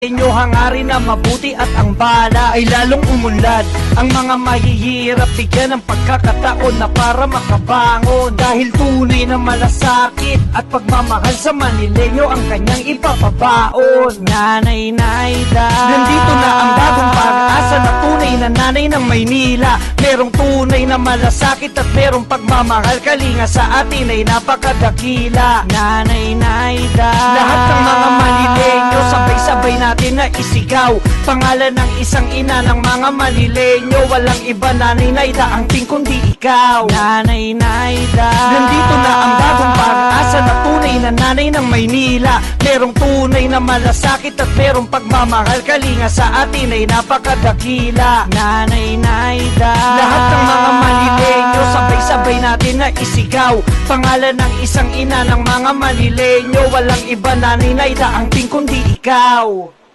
Inyo hangarin na mabuti at ang bala ay lalong umunlad. Ang mga mahihirap bigyan ng pagkakataon na para makabangon. Dahil tunay na malasakit at pagmamahal sa Manileño ang kanyang ipapabaon. Nanay Naida, nandito na ang bagong pag-asa na tunay na nanay ng Maynila. Merong tunay na malasakit at merong pagmamahal. Kalinga sa atin ay napakadakila. Nanay Naida, lahat ng mga Manileño sabay-sabay natin na isigaw pangalan ng isang ina ng mga Manileño. Walang iba, Nanay Naida ang ting kundi ikaw. Nanay Naida, nandito na ang bagong pag-asa na tunay na nanay ng Maynila. Merong tunay na malasakit at merong pagmamahal. Kalinga sa atin ay napakadakila. Nanay Naida, lahat ng mga Manileño sabay-sabay natin na isigaw pangalan ng isang ina ng mga Manileño. Walang iba, Nanay Naida ang ting kundi ikaw.